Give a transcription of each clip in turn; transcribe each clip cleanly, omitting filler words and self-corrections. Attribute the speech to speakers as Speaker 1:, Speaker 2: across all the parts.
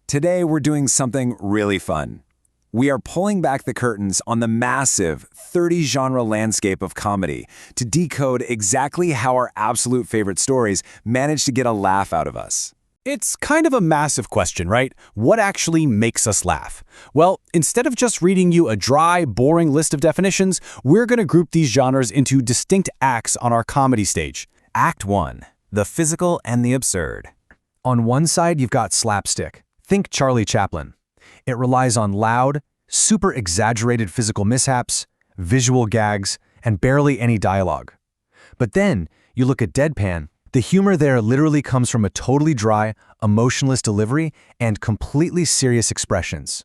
Speaker 1: Today, we're doing something really fun. We are pulling back the curtains on the massive 30-genre landscape of comedy to decode exactly how our absolute favorite stories manage to get a laugh out of us.
Speaker 2: It's kind of a massive question, right? What actually makes us laugh? Well, instead of just reading you a dry, boring list of definitions, we're going to group these genres into distinct acts on our comedy stage.
Speaker 3: Act 1. The physical and the absurd.
Speaker 4: On one side, you've got slapstick. Think Charlie Chaplin. It relies on loud, super exaggerated physical mishaps, visual gags, and barely any dialogue. But then, you look at deadpan. The humor there literally comes from a totally dry, emotionless delivery and completely serious expressions.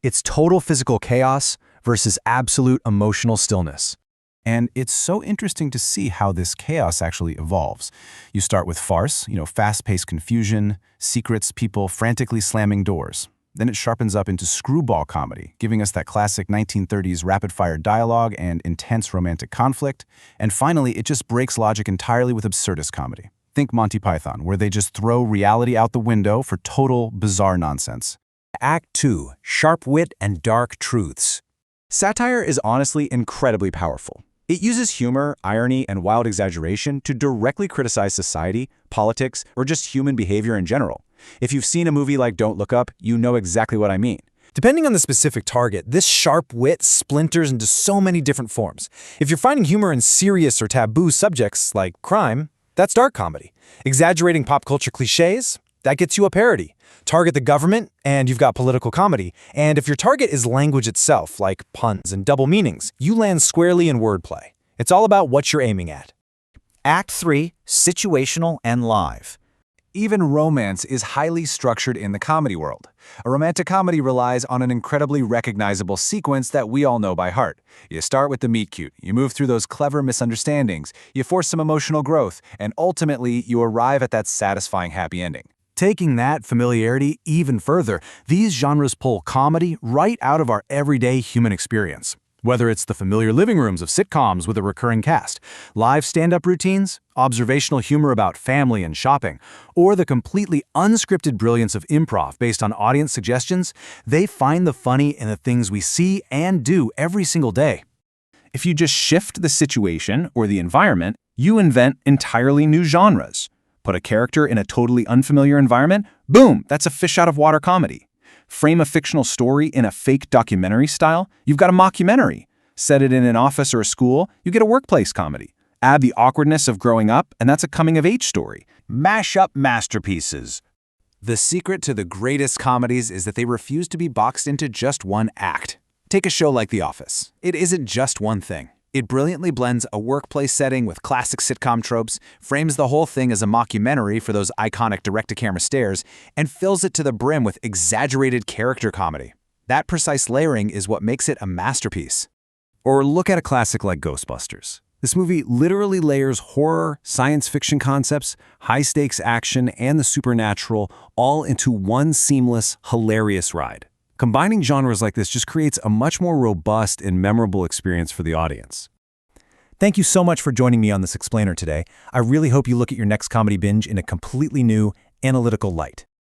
Speaker 4: It's total physical chaos versus absolute emotional stillness.
Speaker 5: And it's so interesting to see how this chaos actually evolves. You start with farce, fast-paced confusion, secrets, people frantically slamming doors. Then it sharpens up into screwball comedy, giving us that classic 1930s rapid-fire dialogue and intense romantic conflict. And finally, it just breaks logic entirely with absurdist comedy. Think Monty Python, where they just throw reality out the window for total bizarre nonsense.
Speaker 3: Act 2. Sharp wit and dark truths.
Speaker 2: Satire is honestly incredibly powerful. It uses humor, irony, and wild exaggeration to directly criticize society, politics, or just human behavior in general. If you've seen a movie like Don't Look Up, you know exactly what I mean.
Speaker 4: Depending on the specific target, this sharp wit splinters into so many different forms. If you're finding humor in serious or taboo subjects like crime, that's dark comedy. Exaggerating pop culture cliches, that gets you a parody. Target the government, and you've got political comedy. And if your target is language itself, like puns and double meanings, you land squarely in wordplay. It's all about what you're aiming at.
Speaker 3: Act 3. Situational and live.
Speaker 1: Even romance is highly structured in the comedy world. A romantic comedy relies on an incredibly recognizable sequence that we all know by heart. You start with the meet-cute, you move through those clever misunderstandings, you force some emotional growth, and ultimately you arrive at that satisfying happy ending.
Speaker 4: Taking that familiarity even further, these genres pull comedy right out of our everyday human experience. Whether it's the familiar living rooms of sitcoms with a recurring cast, live stand-up routines, observational humor about family and shopping, or the completely unscripted brilliance of improv based on audience suggestions, they find the funny in the things we see and do every single day.
Speaker 5: If you just shift the situation or the environment, you invent entirely new genres. Put a character in a totally unfamiliar environment, boom, that's a fish-out-of-water comedy. Frame a fictional story in a fake documentary style, you've got a mockumentary. Set it in an office or a school, you get a workplace comedy. Add the awkwardness of growing up, and that's a coming-of-age story.
Speaker 3: Mash up masterpieces.
Speaker 1: The secret to the greatest comedies is that they refuse to be boxed into just one act. Take a show like The Office. It isn't just one thing. It brilliantly blends a workplace setting with classic sitcom tropes, frames the whole thing as a mockumentary for those iconic direct-to-camera stares, and fills it to the brim with exaggerated character comedy. That precise layering is what makes it a masterpiece.
Speaker 4: Or look at a classic like Ghostbusters. This movie literally layers horror, science fiction concepts, high-stakes action, and the supernatural all into one seamless, hilarious ride. Combining genres like this just creates a much more robust and memorable experience for the audience. Thank you so much for joining me on this explainer today. I really hope you look at your next comedy binge in a completely new, analytical light.